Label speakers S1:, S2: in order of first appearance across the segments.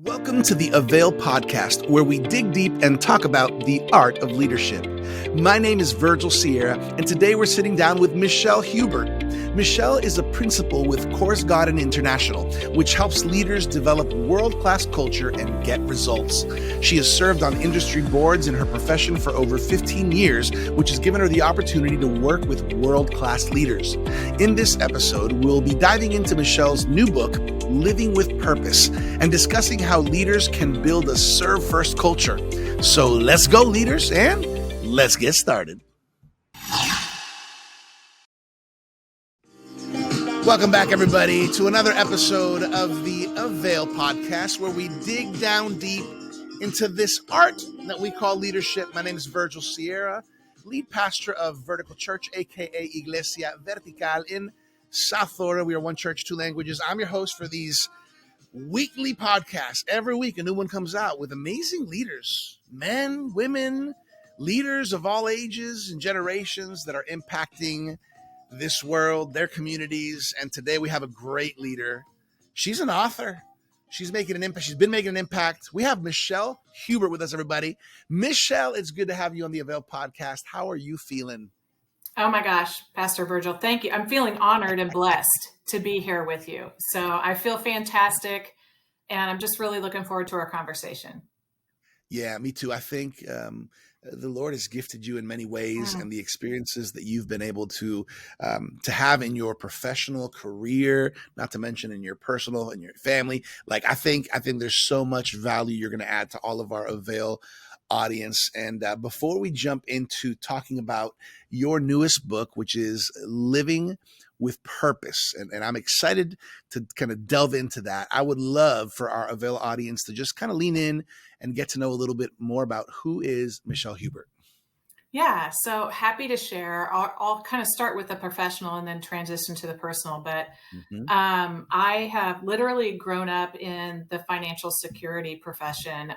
S1: Welcome to the AVAIL podcast, where we dig deep and talk about the art of leadership. My name is Virgil Sierra, and today we're sitting down with Michelle Hubert. Michelle is a principal with Course Garden International, which helps leaders develop world-class culture and get results. She has served on industry boards in her profession for over 15 years, which has given her the opportunity to work with world-class leaders. In this episode, we'll be diving into Michelle's new book, Living with Purpose, and discussing how leaders can build a serve-first culture. So let's go, leaders, and let's get started. Welcome back, everybody, to another episode of the AVAIL podcast, where we dig down deep into this art that we call leadership. My name is Virgil Sierra, lead pastor of Vertical Church, aka Iglesia Vertical in South Florida. We are one church, two languages. I'm your host for these weekly podcasts. Every week, a new one comes out with amazing leaders, men, women, leaders of all ages and generations that are impacting this world, their communities. And today we have a great leader. She's an author. She's making an impact. She's been making an impact. We have Michelle Hubert with us, everybody. Michelle, it's good to have you on the AVAIL podcast. How are you feeling?
S2: Oh my gosh, Pastor Virgil, thank you. I'm feeling honored and blessed to be here with you. So I feel fantastic, and I'm just really looking forward to our conversation.
S1: Yeah, me too. I think the Lord has gifted you in many ways, and the experiences that you've been able to have in your professional career, not to mention in your personal and your family. Like I think there's so much value you're going to add to all of our AVAIL audience. And before we jump into talking about your newest book, which is Living with Purpose, and I'm excited to kind of delve into that, I would love for our AVAIL audience to just kind of lean in and get to know a little bit more about who is Michelle Hubert.
S2: Yeah, so happy to share. I'll kind of start with the professional and then transition to the personal. But I have literally grown up in the financial security profession.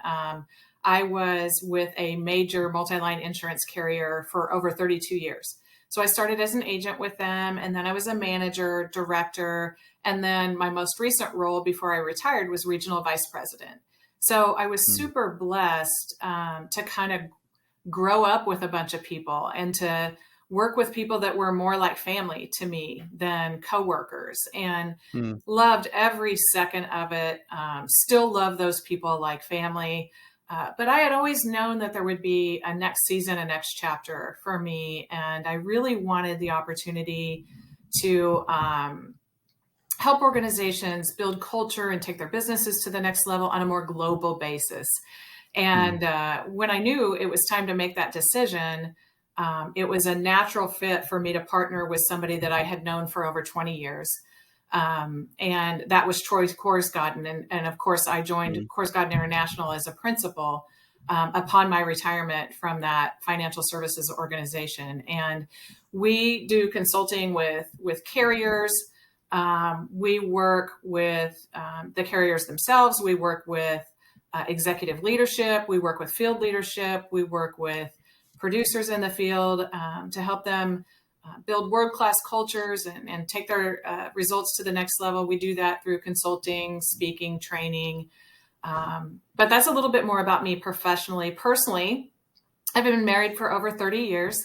S2: I was with a major multi-line insurance carrier for over 32 years. So I started as an agent with them, and then I was a manager, director, and then my most recent role before I retired was regional vice president. So I was super blessed to kind of grow up with a bunch of people and to work with people that were more like family to me than coworkers, and loved every second of it. Still love those people like family. But I had always known that there would be a next season, a next chapter for me. And I really wanted the opportunity to help organizations build culture and take their businesses to the next level on a more global basis. And when I knew it was time to make that decision, it was a natural fit for me to partner with somebody that I had known for over 20 years. And that was Course Garden. And of course, I joined Course Garden International as a principal upon my retirement from that financial services organization. And we do consulting with carriers. We work with the carriers themselves. We work with executive leadership. We work with field leadership. We work with producers in the field to help them build world-class cultures and take their results to the next level. We do that through consulting, speaking, training. But that's a little bit more about me professionally. Personally, I've been married for over 30 years.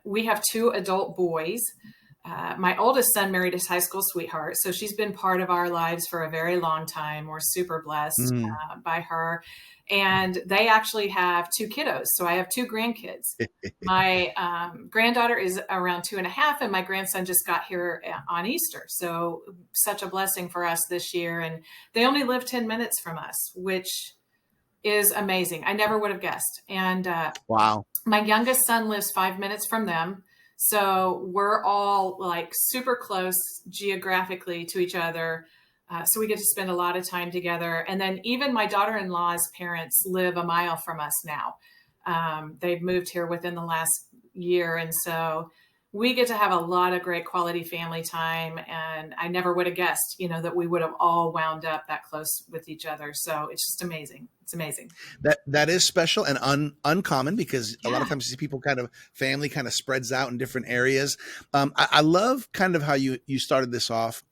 S2: We have two adult boys. My oldest son married his high school sweetheart, so she's been part of our lives for a very long time. We're super blessed by her. And they actually have two kiddos. So I have two grandkids. My granddaughter is around 2.5, and my grandson just got here on Easter. So such a blessing for us this year. And they only live 10 minutes from us, which is amazing. I never would have guessed. And wow, my youngest son lives 5 minutes from them. So we're all like super close geographically to each other. So we get to spend a lot of time together. And then even my daughter-in-law's parents live a mile from us now. They've moved here within the last year. And so we get to have a lot of great quality family time. And I never would have guessed, that we would have all wound up that close with each other. So it's just amazing. It's amazing.
S1: That is special and uncommon, because a lot of times you see people family spreads out in different areas. I love kind of how you started this off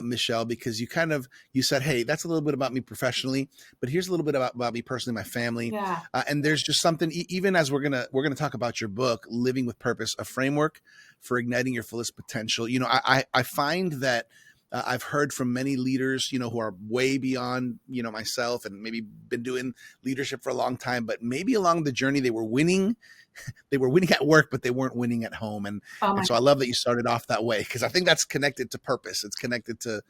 S1: Michelle, because you said, hey, that's a little bit about me professionally, but here's a little bit about me personally, my family.
S2: Yeah.
S1: And there's just something, even as we're going to talk about your book, Living with Purpose, a framework for igniting your fullest potential. I find that I've heard from many leaders, who are way beyond, myself, and maybe been doing leadership for a long time, but maybe along the journey, they were winning at work, but they weren't winning at home. And so I love that you started off that way, because I think that's connected to purpose. It's connected to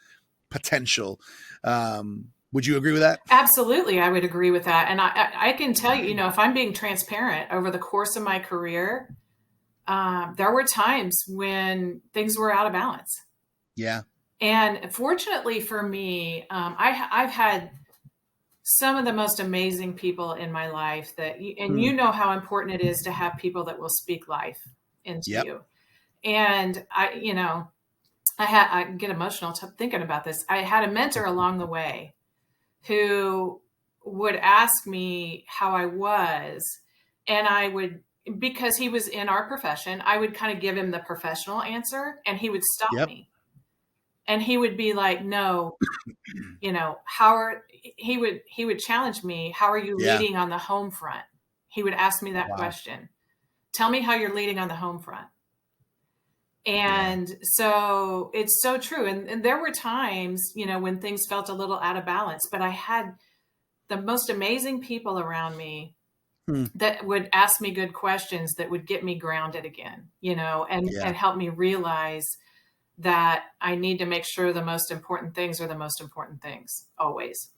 S1: potential. Would you agree with that?
S2: Absolutely. I would agree with that. And I can tell you, if I'm being transparent, over the course of my career, there were times when things were out of balance.
S1: Yeah.
S2: And fortunately for me, I've had some of the most amazing people in my life you know how important it is to have people that will speak life into you. And I get emotional thinking about this. I had a mentor along the way who would ask me how I was, and I would, because he was in our profession, I would kind of give him the professional answer, and he would stop me. And he would be like, no, he would challenge me. How are you leading on the home front? He would ask me that question. Tell me how you're leading on the home front. And so it's so true. And there were times, when things felt a little out of balance, but I had the most amazing people around me that would ask me good questions that would get me grounded again, and help me realize that I need to make sure the most important things are the most important things always.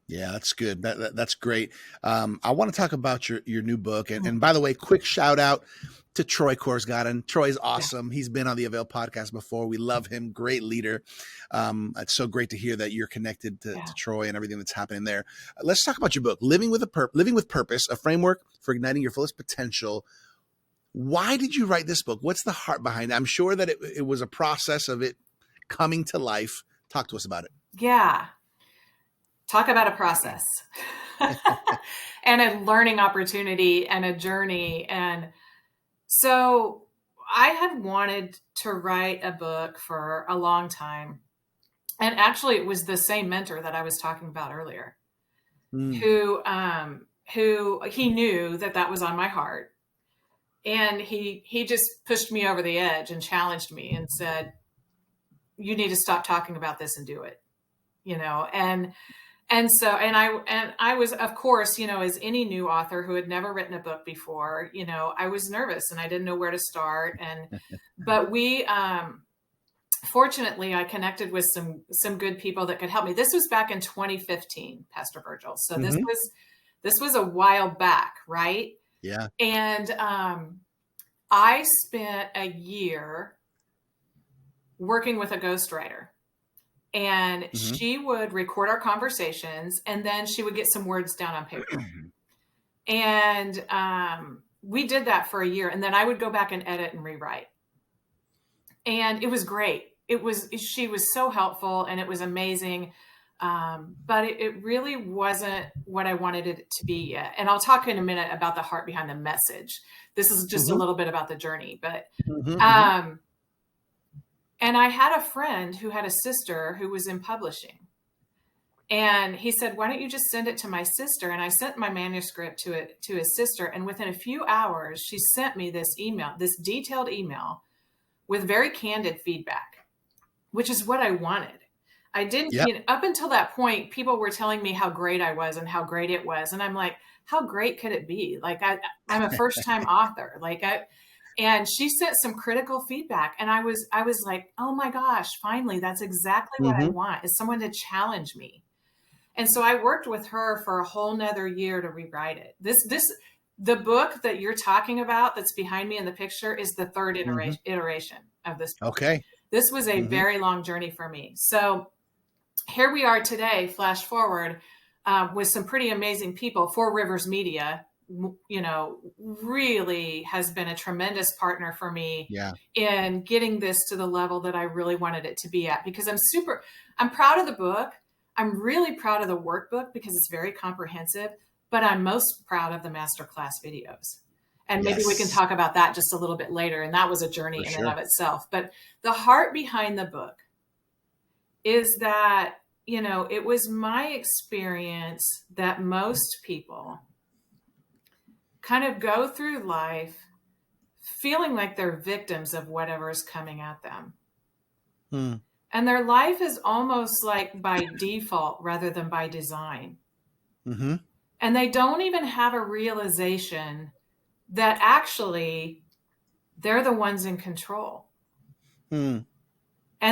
S1: Yeah, that's good. That's great. I want to talk about your new book. And by the way, quick shout out to Troy Korsgaden. Troy's awesome. Yeah. He's been on the AVAIL podcast before. We love him. Great leader. It's so great to hear that you're connected to Troy and everything that's happening there. Let's talk about your book, Living with Purpose, a framework for igniting your fullest potential. Why did you write this book? What's the heart behind it? I'm sure that it was a process of it coming to life. Talk to us about it.
S2: Yeah. Talk about a process and a learning opportunity and a journey. And so I had wanted to write a book for a long time. And actually it was the same mentor that I was talking about earlier, who he knew that was on my heart. And he just pushed me over the edge and challenged me and said, you need to stop talking about this and do it, And so, and I was, of course, as any new author who had never written a book before, I was nervous and I didn't know where to start. But fortunately, I connected with some good people that could help me. This was back in 2015, Pastor Virgil. So this was a while back, right?
S1: Yeah.
S2: And I spent a year working with a ghostwriter. And she would record our conversations, and then she would get some words down on paper. And we did that for a year, and then I would go back and edit and rewrite. And it was great. She was so helpful, and it was amazing. But it really wasn't what I wanted it to be yet. And I'll talk in a minute about the heart behind the message. This is just a little bit about the journey, but and I had a friend who had a sister who was in publishing. And he said, why don't you just send it to my sister? And I sent my manuscript to his sister. And within a few hours, she sent me this detailed email with very candid feedback, which is what I wanted. I didn't, up until that point, people were telling me how great I was and how great it was. And I'm like, how great could it be? Like I'm a first time author. And she sent some critical feedback. And I was like, oh my gosh, finally, that's exactly what I want, is someone to challenge me. And so I worked with her for a whole nother year to rewrite it. The book that you're talking about that's behind me in the picture is the third iteration of this book.
S1: Okay.
S2: This was a very long journey for me. So here we are today, flash forward, with some pretty amazing people. Four Rivers Media, really has been a tremendous partner for me in getting this to the level that I really wanted it to be at, because I'm proud of the book. I'm really proud of the workbook because it's very comprehensive, but I'm most proud of the masterclass videos. And maybe we can talk about that just a little bit later. And that was a journey in and of itself. But the heart behind the book is that, it was my experience that most people kind of go through life feeling like they're victims of whatever is coming at them. And their life is almost like by default rather than by design. And they don't even have a realization that actually they're the ones in control. And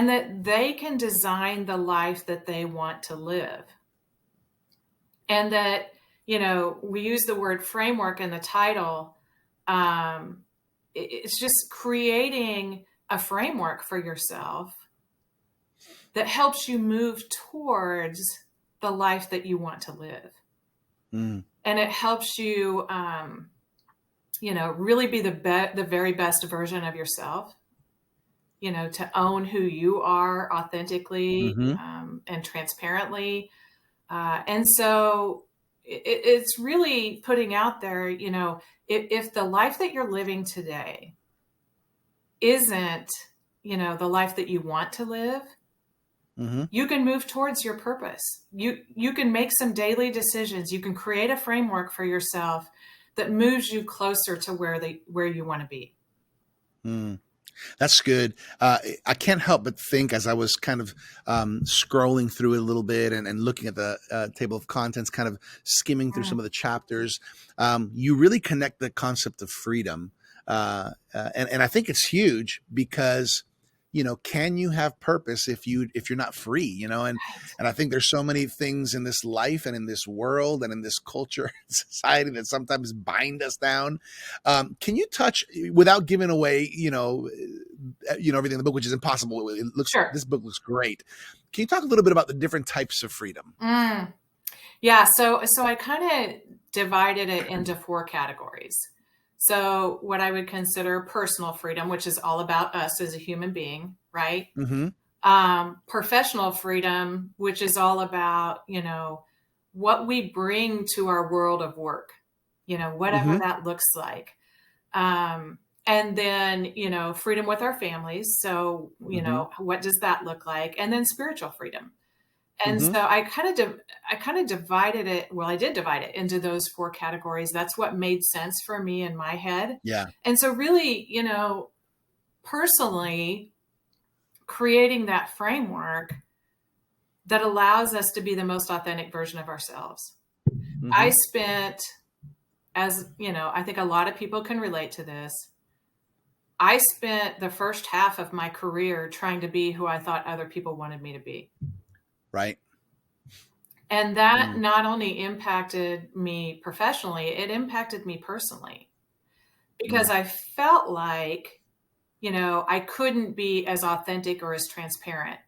S2: that they can design the life that they want to live. And that, we use the word framework in the title. It's just creating a framework for yourself that helps you move towards the life that you want to live. And it helps you, really be the very best version of yourself, to own who you are authentically and transparently. And so it's really putting out there, if the life that you're living today isn't, the life that you want to live, you can move towards your purpose. You can make some daily decisions. You can create a framework for yourself that moves you closer to where you want to be.
S1: That's good. I can't help but think, as I was kind of scrolling through it a little bit and looking at the table of contents, kind of skimming through some of the chapters, you really connect the concept of freedom. And I think it's huge because, can you have purpose if you're not free, and I think there's so many things in this life and in this world and in this culture and society that sometimes bind us down. Can you touch, without giving away, everything in the book, which is impossible.
S2: Sure.
S1: This book looks great. Can you talk a little bit about the different types of freedom?
S2: Yeah. So I kind of divided it into 4 categories. So what I would consider personal freedom, which is all about us as a human being, right? Professional freedom, which is all about, what we bring to our world of work, whatever that looks like. And then, freedom with our families. So, what does that look like? And then spiritual freedom. And so I kind of divided it. Well, I did divide it into those 4 categories. That's what made sense for me in my head.
S1: Yeah.
S2: And so really, personally creating that framework that allows us to be the most authentic version of ourselves. I spent, I think a lot of people can relate to this. I spent the first half of my career trying to be who I thought other people wanted me to be.
S1: Right.
S2: And that not only impacted me professionally, it impacted me personally because I felt like, I couldn't be as authentic or as transparent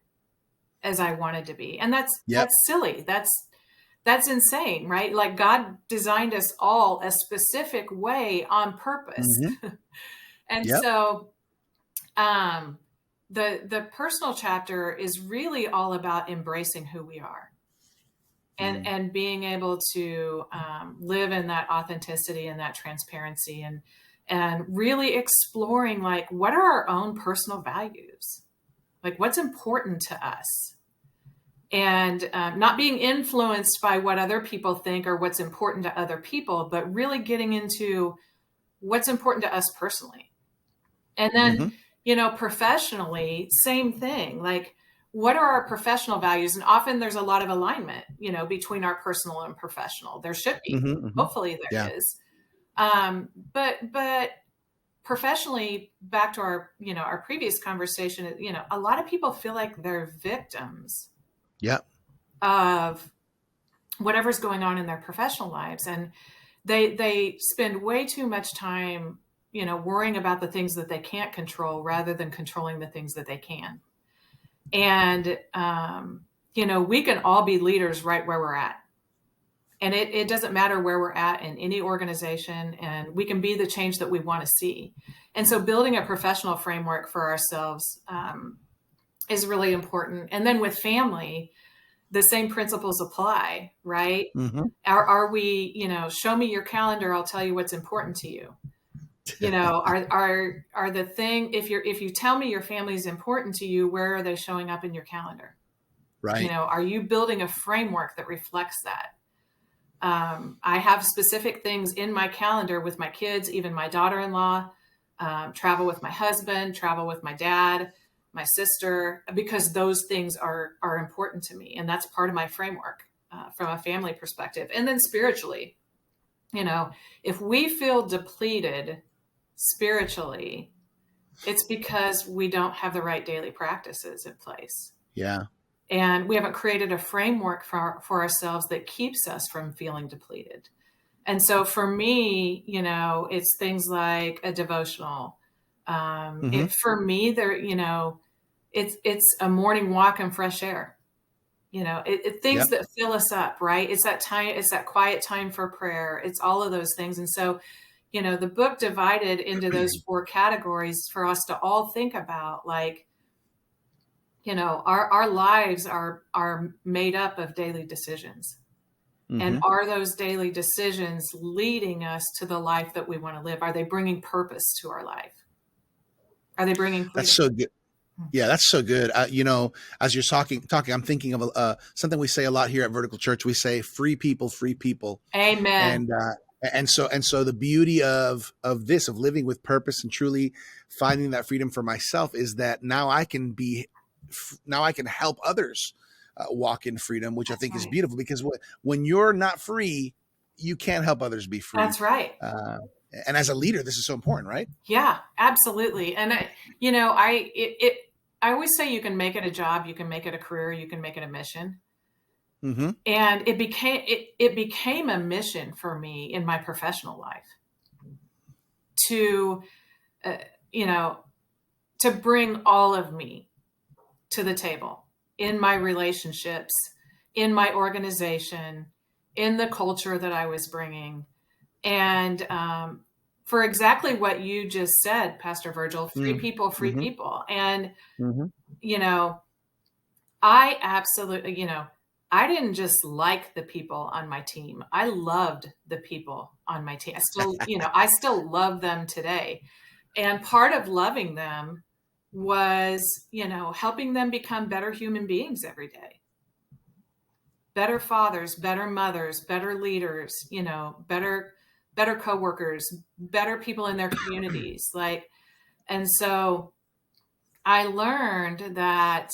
S2: as I wanted to be. And that's silly. That's insane, right? Like God designed us all a specific way on purpose. And so, the personal chapter is really all about embracing who we are and being able to live in that authenticity and that transparency and really exploring, like, what are our own personal values? Like, what's important to us? And not being influenced by what other people think or what's important to other people, but really getting into what's important to us personally. And then, professionally, same thing. Like, what are our professional values? And often there's a lot of alignment, between our personal and professional. There should be. Hopefully there is. But professionally, back to our, our previous conversation, a lot of people feel like they're victims of whatever's going on in their professional lives. And they spend way too much time worrying about the things that they can't control rather than controlling the things that they can. And, we can all be leaders right where we're at. And it doesn't matter where we're at in any organization, and we can be the change that we want to see. And so building a professional framework for ourselves is really important. And then with family, the same principles apply, right? Are we, show me your calendar, I'll tell you what's important to you. Are the thing, if you tell me your family is important to you, where are they showing up in your calendar?
S1: Right.
S2: Are you building a framework that reflects that? I have specific things in my calendar with my kids, even my daughter-in-law, travel with my husband, travel with my dad, my sister, because those things are important to me. And that's part of my framework from a family perspective. And then spiritually, if we feel depleted spiritually, it's because we don't have the right daily practices in place.
S1: Yeah.
S2: And we haven't created a framework for ourselves that keeps us from feeling depleted. And so for me, it's things like a devotional. For me, it's a morning walk in fresh air. Things
S1: Yep.
S2: that fill us up, right? It's that time, it's that quiet time for prayer. It's all of those things. And so, the book divided into those 4 categories for us to all think about, like, our lives are made up of daily decisions. And are those daily decisions leading us to the life that we want to live? Are they bringing purpose to our life? Are they bringing freedom?
S1: That's so good. Yeah, that's so good. As you're talking, I'm thinking of something we say a lot here at Vertical Church. We say, "Free people, free people."
S2: Amen.
S1: And so the beauty of living with purpose and truly finding that freedom for myself is that now I can help others walk in freedom, which
S2: That's
S1: I think is
S2: right.
S1: beautiful, because when you're not free, you can't help others be free.
S2: That's right.
S1: And as a leader, this is so important, right?
S2: Yeah, absolutely. And I always say you can make it a job, you can make it a career, you can make it a mission.
S1: Mm-hmm.
S2: And it became a mission for me in my professional life to, to bring all of me to the table in my relationships, in my organization, in the culture that I was bringing. And for exactly what you just said, Pastor Virgil, free people, free people. And, I absolutely, I didn't just like the people on my team. I loved the people on my team. I still love them today. And part of loving them was, helping them become better human beings every day. Better fathers, better mothers, better leaders, better coworkers, better people in their communities. And so I learned that,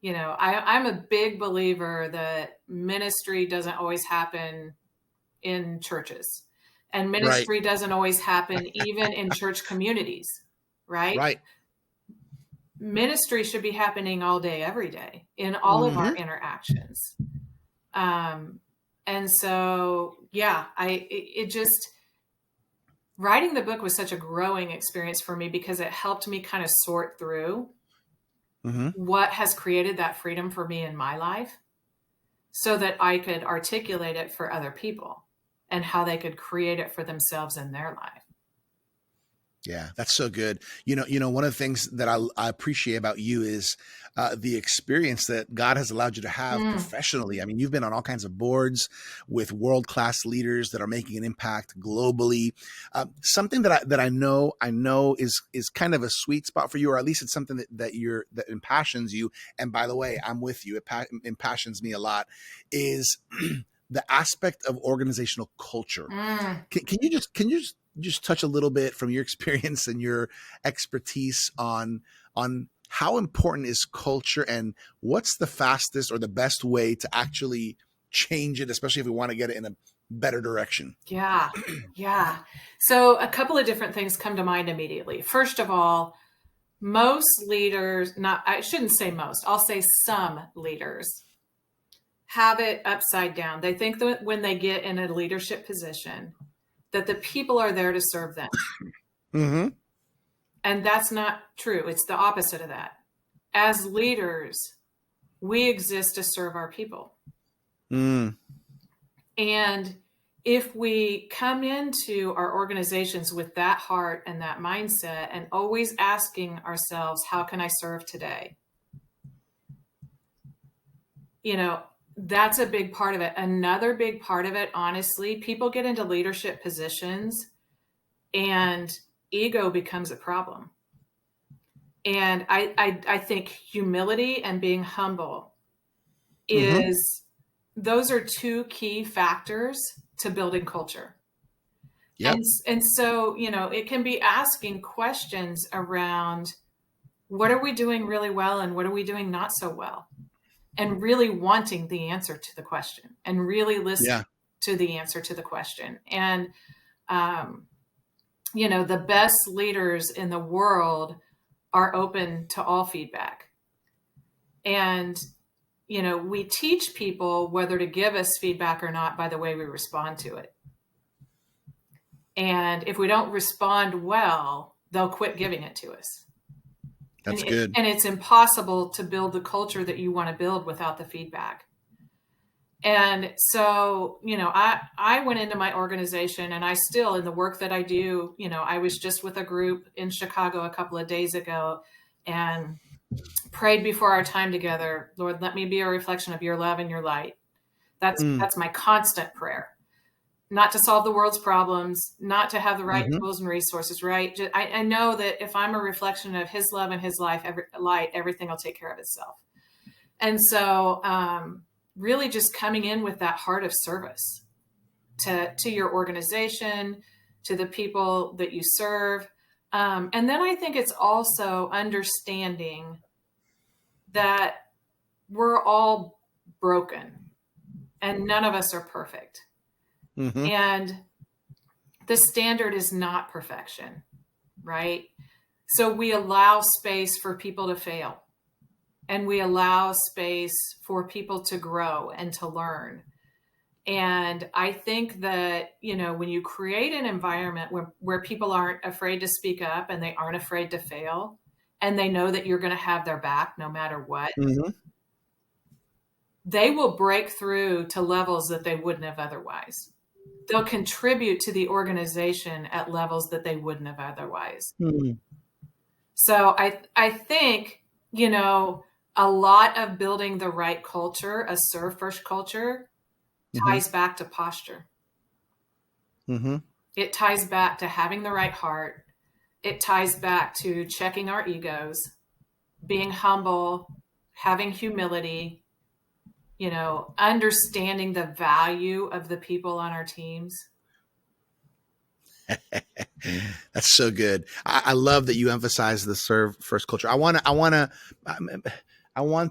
S2: I'm a big believer that ministry doesn't always happen in churches, and
S1: Right.
S2: ministry doesn't always happen even in church communities, right?
S1: Right.
S2: Ministry should be happening all day, every day, in all of our interactions. And so, yeah, writing the book was such a growing experience for me, because it helped me kind of sort through what has created that freedom for me in my life, so that I could articulate it for other people and how they could create it for themselves in their life.
S1: Yeah, that's so good. One of the things that I appreciate about you is the experience that God has allowed you to have professionally. I mean, you've been on all kinds of boards with world-class leaders that are making an impact globally. Something that I know is kind of a sweet spot for you, or at least it's something that impassions you. And by the way, I'm with you. It impassions me a lot. Is the aspect of organizational culture. Can you just touch a little bit from your experience and your expertise on how important is culture, and what's the fastest or the best way to actually change it, especially if we want to get it in a better direction?
S2: Yeah. Yeah. So a couple of different things come to mind immediately. First of all, most leaders, I shouldn't say most, I'll say some leaders have it upside down. They think that when they get in a leadership position, that the people are there to serve them. And that's not true. It's the opposite of that. As leaders, we exist to serve our people. And if we come into our organizations with that heart and that mindset, and always asking ourselves, how can I serve today? That's a big part of it. Another big part of it, honestly, people get into leadership positions and ego becomes a problem. And I think humility and being humble is those are two key factors to building culture.
S1: Yep.
S2: And so, it can be asking questions around what are we doing really well and what are we doing not so well? And really wanting the answer to the question and really listening to the answer to the question. And, the best leaders in the world are open to all feedback. And, we teach people whether to give us feedback or not by the way we respond to it. And if we don't respond well, they'll quit giving it to us.
S1: That's good.
S2: And it's impossible to build the culture that you want to build without the feedback. And so, I went into my organization, and I still, in the work that I do, I was just with a group in Chicago a couple of days ago and prayed before our time together, Lord, let me be a reflection of your love and your light. That's my constant prayer. Not to solve the world's problems, not to have the right tools and resources, right? I know that if I'm a reflection of his love and his light, everything will take care of itself. And so really just coming in with that heart of service to your organization, to the people that you serve. And then I think it's also understanding that we're all broken and none of us are perfect. And the standard is not perfection, right? So we allow space for people to fail, and we allow space for people to grow and to learn. And I think that, when you create an environment where people aren't afraid to speak up and they aren't afraid to fail, and they know that you're going to have their back no matter what, they will break through to levels that they wouldn't have otherwise. They'll contribute to the organization at levels that they wouldn't have otherwise. So I think, a lot of building the right culture, a serve first culture, ties back to posture. It ties back to having the right heart. It ties back to checking our egos, being humble, having humility, understanding the value of the people on our teams.
S1: That's so good. I love that you emphasize the serve first culture. I want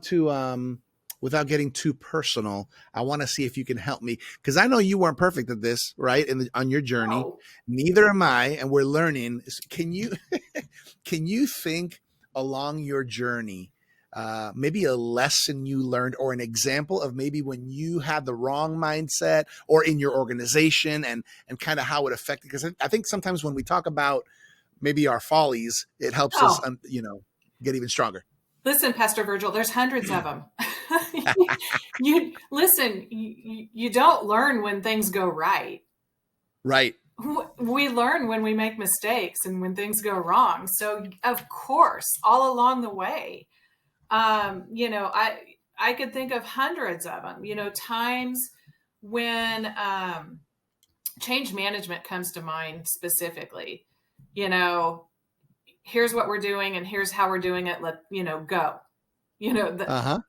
S1: to, without getting too personal, I want to see if you can help me, because I know you weren't perfect at this, right? On your journey,
S2: Oh.
S1: Neither am I, and we're learning. Can you think along your journey, maybe a lesson you learned or an example of maybe when you had the wrong mindset or in your organization and kind of how it affected? Because I think sometimes when we talk about maybe our follies, it helps us, get even stronger.
S2: Listen, Pastor Virgil, there's hundreds of them. You don't learn when things go right.
S1: Right.
S2: We learn when we make mistakes and when things go wrong. So of course, all along the way, I could think of hundreds of them, times when change management comes to mind specifically. Here's what we're doing and here's how we're doing it. Go.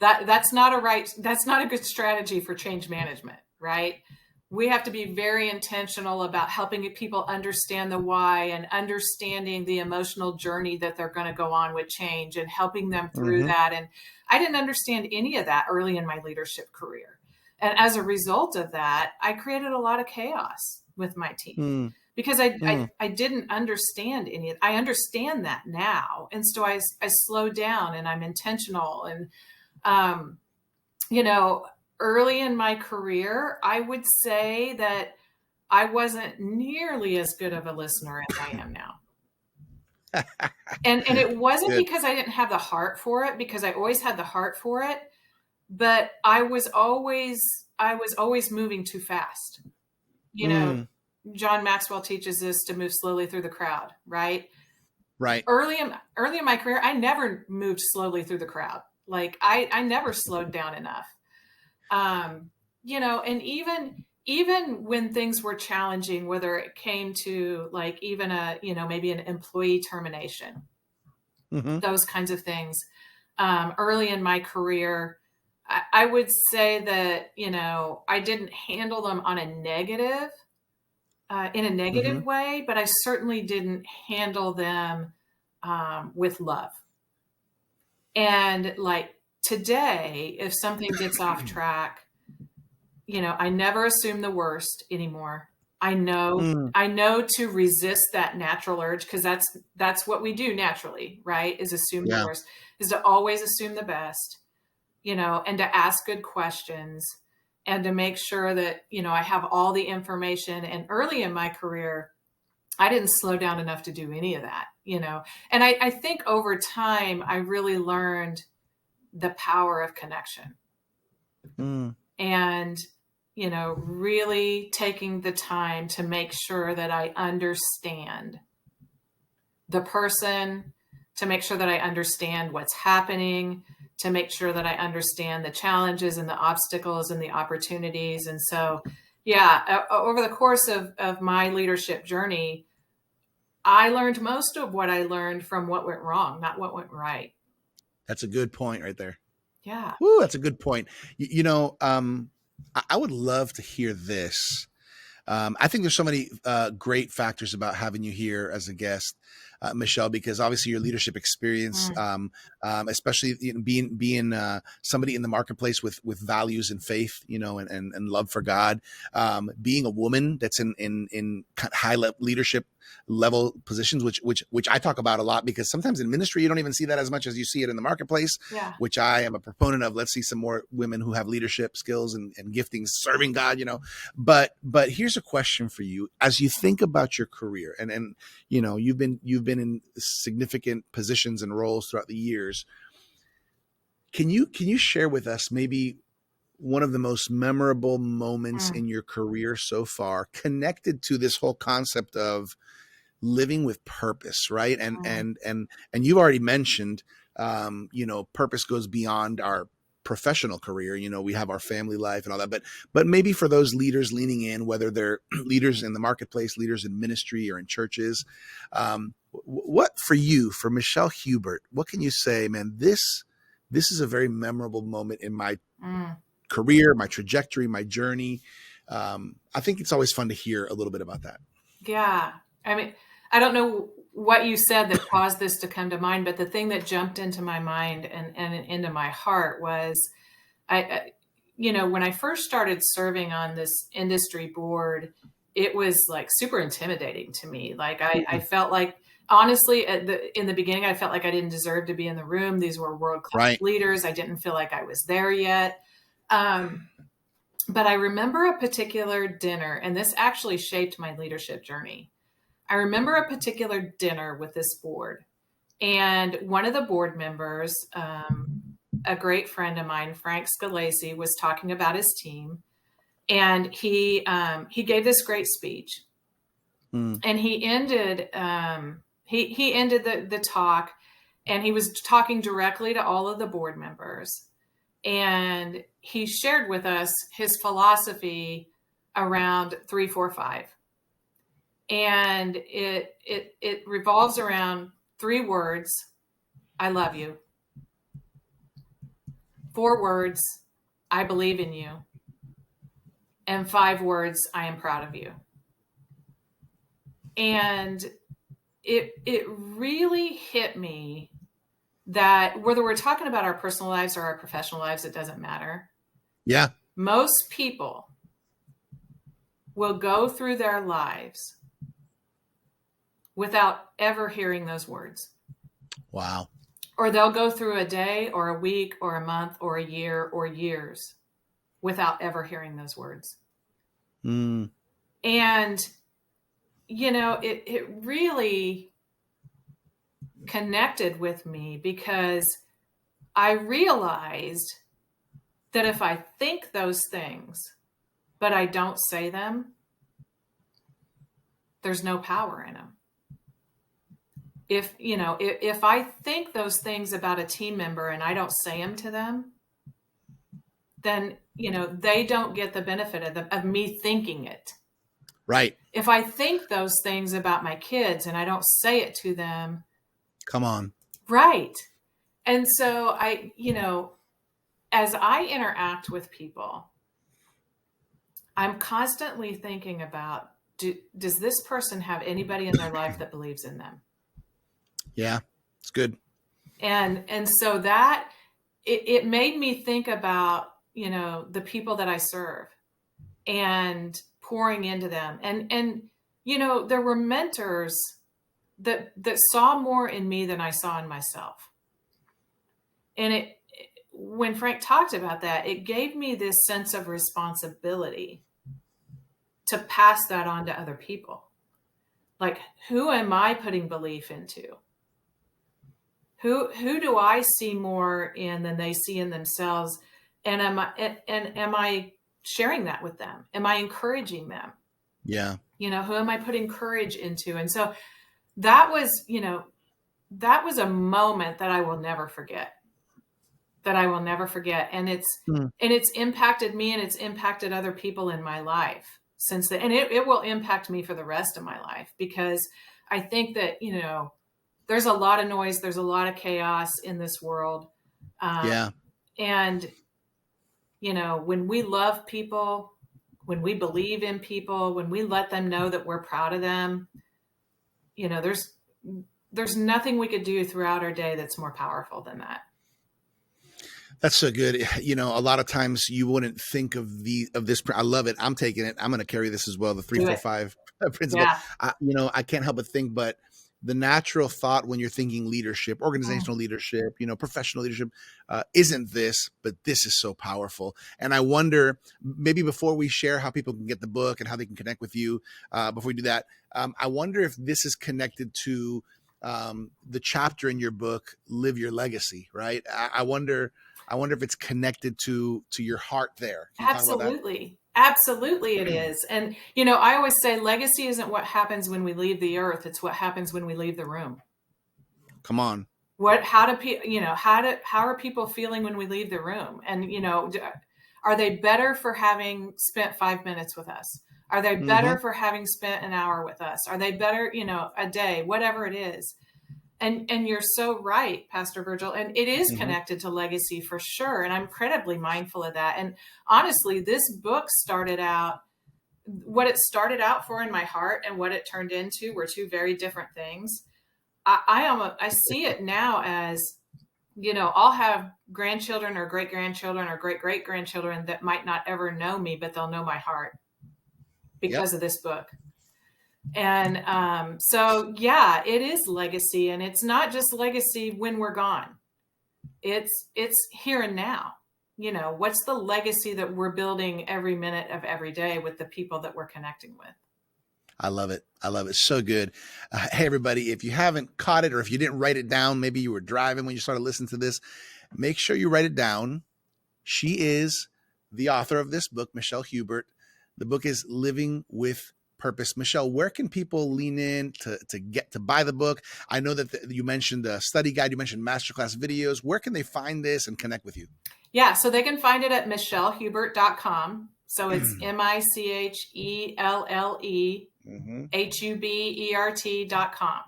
S2: That's not a good strategy for change management, right? We have to be very intentional about helping people understand the why and understanding the emotional journey that they're going to go on with change and helping them through that. And I didn't understand any of that early in my leadership career. And as a result of that, I created a lot of chaos with my team because I didn't understand any of it. I understand that now. And so I slowed down and I'm intentional. And, early in my career, I would say that I wasn't nearly as good of a listener as I am now. And it wasn't because I didn't have the heart for it, because I always had the heart for it, but I was always moving too fast. John Maxwell teaches us to move slowly through the crowd, right?
S1: Right.
S2: Early in my career, I never moved slowly through the crowd. Like I never slowed down enough. And even when things were challenging, whether it came to like even maybe an employee termination, those kinds of things. Early in my career, I would say that, I didn't handle them on a negative, in a negative way, but I certainly didn't handle them with love. And like today, if something gets off track, I never assume the worst anymore. I know to resist that natural urge, because that's what we do naturally, right? Is assume the
S1: Yeah.
S2: worst, is to always assume the best, and to ask good questions, and to make sure that, I have all the information. And early in my career, I didn't slow down enough to do any of that, and I think over time, I really learned the power of connection. And, really taking the time to make sure that I understand the person, to make sure that I understand what's happening, to make sure that I understand the challenges and the obstacles and the opportunities. And so, yeah, over the course of my leadership journey, I learned most of what I learned from what went wrong, not what went right.
S1: That's a good point right there.
S2: Yeah.
S1: Woo, that's a good point. I would love to hear this. I think there's so many great factors about having you here as a guest, Michelle, because obviously your leadership experience, especially being somebody in the marketplace with values and faith, and love for God, being a woman that's in high leadership level positions, which I talk about a lot, because sometimes in ministry you don't even see that as much as you see it in the marketplace.
S2: Yeah.
S1: Which I am a proponent of. Let's see some more women who have leadership skills and giftings serving God. But here's a question for you as you think about your career, and you've been in significant positions and roles throughout the years. Can you share with us maybe one of the most memorable moments in your career so far connected to this whole concept of living with purpose, right? And you've already mentioned, purpose goes beyond our professional career. We have our family life and all that, but maybe for those leaders leaning in, whether they're leaders in the marketplace, leaders in ministry or in churches, what for you, for Michelle Hubert, what can you say, man, this is a very memorable moment in my career, my trajectory, my journey. I think it's always fun to hear a little bit about that.
S2: Yeah. I mean, I don't know what you said that caused this to come to mind, but the thing that jumped into my mind and into my heart was, when I first started serving on this industry board, it was like super intimidating to me. Like I felt like, honestly, in the beginning, I felt like I didn't deserve to be in the room. These were world-class leaders. I didn't feel like I was there yet. But I remember a particular dinner, and this actually shaped my leadership journey. I remember a particular dinner with this board, and one of the board members, a great friend of mine, Frank Scalesi, was talking about his team, and he gave this great speech, and he ended he ended the talk, and he was talking directly to all of the board members, and he shared with us his philosophy around 3-4-5. And it revolves around 3 words: I love you. 4 words: I believe in you. And 5 words: I am proud of you. And it really hit me that whether we're talking about our personal lives or our professional lives, it doesn't matter.
S1: Yeah.
S2: Most people will go through their lives without ever hearing those words.
S1: Wow.
S2: Or they'll go through a day or a week or a month or a year or years without ever hearing those words. And, it really connected with me, because I realized that if I think those things, but I don't say them, there's no power in them. If I think those things about a team member and I don't say them to them, then, they don't get the benefit of me thinking it.
S1: Right.
S2: If I think those things about my kids and I don't say it to them.
S1: Come on.
S2: Right. And so as I interact with people, I'm constantly thinking about, does this person have anybody in their life that believes in them?
S1: Yeah, it's good.
S2: And so that it made me think about, the people that I serve and pouring into them. And there were mentors that saw more in me than I saw in myself. And when Frank talked about that, it gave me this sense of responsibility to pass that on to other people. Like, who am I putting belief into? Who do I see more in than they see in themselves? And am I sharing that with them? Am I encouraging them?
S1: Yeah.
S2: Who am I putting courage into? And so that was a moment that I will never forget. And it's impacted me, and it's impacted other people in my life since then. And it will impact me for the rest of my life, because I think that, there's a lot of noise. There's a lot of chaos in this world.
S1: Yeah.
S2: And, when we love people, when we believe in people, when we let them know that we're proud of them, there's nothing we could do throughout our day that's more powerful than that.
S1: That's so good. A lot of times you wouldn't think of this. I love it. I'm taking it. I'm going to carry this as well. The 3-4-5 principle.
S2: Yeah.
S1: I can't help but think, but the natural thought when you're thinking leadership, organizational leadership, professional leadership, isn't this, but this is so powerful. And I wonder, maybe before we share how people can get the book and how they can connect with you, before we do that, I wonder if this is connected to the chapter in your book, Live Your Legacy, right? I wonder if it's connected to your heart there. Can you talk about that?
S2: Absolutely. Absolutely it is. And, I always say legacy isn't what happens when we leave the earth. It's what happens when we leave the room.
S1: Come on.
S2: How are people feeling when we leave the room? And, are they better for having spent 5 minutes with us? Are they better for having spent an hour with us? Are they better, a day, whatever it is? And you're so right, Pastor Virgil. And it is connected to legacy for sure. And I'm incredibly mindful of that. And honestly, this book what it started out for in my heart and what it turned into were two very different things. I see it now as, I'll have grandchildren or great-grandchildren or great-great-grandchildren that might not ever know me, but they'll know my heart because of this book. And so, yeah, it is legacy, and it's not just legacy when we're gone. It's here and now. What's the legacy that we're building every minute of every day with the people that we're connecting with?
S1: I love it. I love it. So good. Hey, everybody, if you haven't caught it, or if you didn't write it down, maybe you were driving when you started listening to this, make sure you write it down. She is the author of this book, Michelle Hubert. The book is Living with Purpose. Michelle, where can people lean in to buy the book? I know that you mentioned the study guide, you mentioned masterclass videos. Where can they find this and connect with you?
S2: Yeah, so they can find it at michellehubert.com. So it's Michellehubert.com.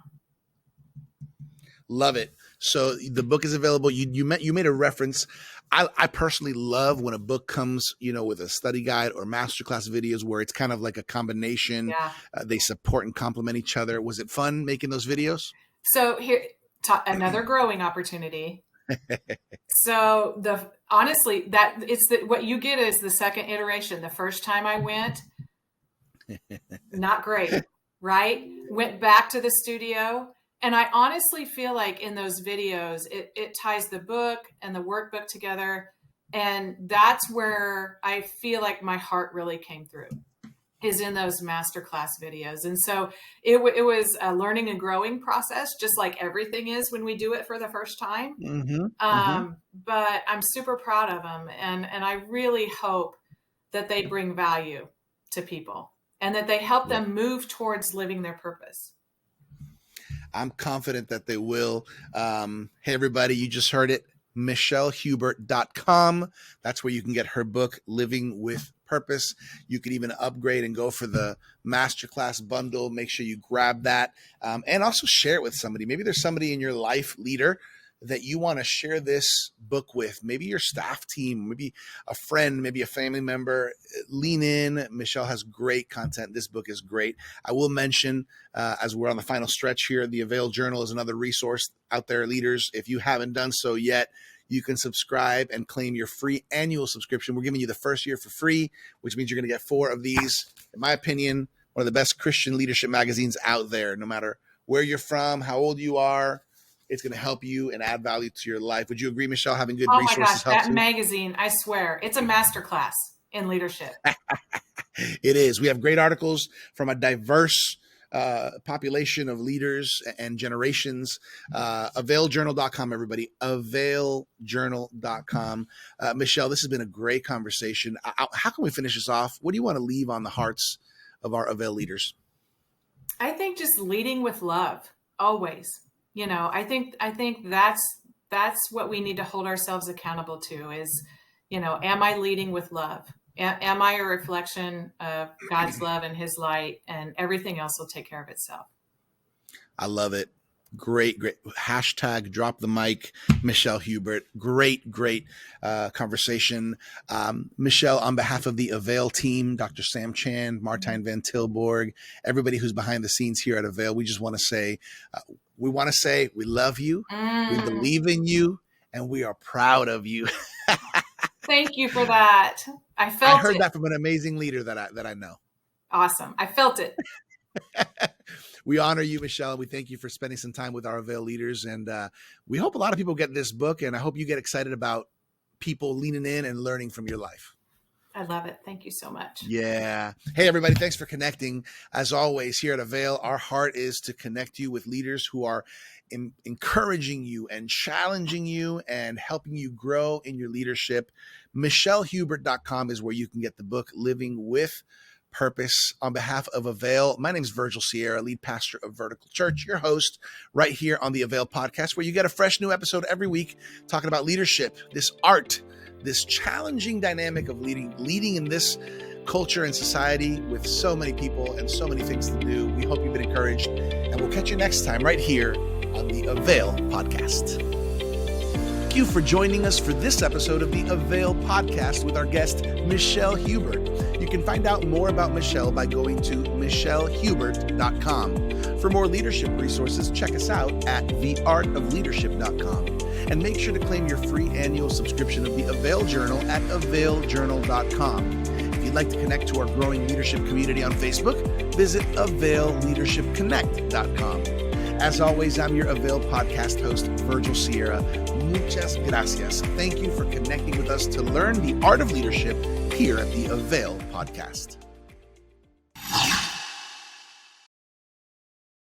S1: Love it. So the book is available. You made a reference. I personally love when a book comes, with a study guide or masterclass videos where it's kind of like a combination.
S2: Yeah.
S1: They support and complement each other. Was it fun making those videos?
S2: So here, another growing opportunity. So honestly, what you get is the second iteration. The first time I went, not great, right? Went back to the studio. And I honestly feel like in those videos, it ties the book and the workbook together. And that's where I feel like my heart really came through, is in those masterclass videos. And so it was a learning and growing process, just like everything is when we do it for the first time. But I'm super proud of them. And I really hope that they bring value to people and that they help them move towards living their purpose.
S1: I'm confident that they will. Hey, everybody, you just heard it. MichelleHubert.com. That's where you can get her book, Living with Purpose. You can even upgrade and go for the masterclass bundle. Make sure you grab that and also share it with somebody. Maybe there's somebody in your life, leader, that you want to share this book with, maybe your staff team, maybe a friend, maybe a family member, lean in. Michelle has great content. This book is great. I will mention, as we're on the final stretch here, the AVAIL Journal is another resource out there, leaders. If you haven't done so yet, you can subscribe and claim your free annual subscription. We're giving you the first year for free, which means you're going to get 4 of these. In my opinion, one of the best Christian leadership magazines out there, no matter where you're from, how old you are. It's going to help you and add value to your life. Would you agree, Michelle, having good resources helps you? Oh my gosh,
S2: that magazine, I swear, it's a masterclass in leadership.
S1: It is. We have great articles from a diverse population of leaders and generations. AVAILjournal.com, everybody. AVAILjournal.com. Michelle, this has been a great conversation. How can we finish this off? What do you want to leave on the hearts of our AVAIL leaders?
S2: I think just leading with love, always. I think that's what we need to hold ourselves accountable to is, am I leading with love? Am I a reflection of God's love and his light, and everything else will take care of itself?
S1: I love it. Great. Hashtag drop the mic, Michelle Hubert. Great conversation. Michelle, on behalf of the AVAIL team, Dr. Sam Chan, Martijn van Tilborg, everybody who's behind the scenes here at AVAIL, we just want to say, we love you, we believe in you, and we are proud of you.
S2: Thank you for that. I
S1: heard that from an amazing leader that I know.
S2: Awesome. I felt it.
S1: We honor you, Michelle, and we thank you for spending some time with our AVAIL leaders. And we hope a lot of people get this book, and I hope you get excited about people leaning in and learning from your life.
S2: I love it. Thank you so much.
S1: Yeah. Hey, everybody. Thanks for connecting. As always, here at AVAIL, our heart is to connect you with leaders who are encouraging you and challenging you and helping you grow in your leadership. MichelleHubert.com is where you can get the book, Living with Purpose. On behalf of AVAIL, my name is Virgil Sierra, lead pastor of Vertical Church, your host right here on the AVAIL podcast, where you get a fresh new episode every week talking about leadership, this art, this challenging dynamic of leading in this culture and society with so many people and so many things to do. We hope you've been encouraged, and we'll catch you next time right here on the AVAIL podcast. Thank you for joining us for this episode of the AVAIL podcast with our guest, Michelle Hubert. You can find out more about Michelle by going to michellehubert.com. For more leadership resources, check us out at theartofleadership.com. And make sure to claim your free annual subscription of the AVAIL Journal at availjournal.com. If you'd like to connect to our growing leadership community on Facebook, visit availleadershipconnect.com. As always, I'm your AVAIL podcast host, Virgil Sierra. Muchas gracias. Thank you for connecting with us to learn the art of leadership here at the AVAIL podcast.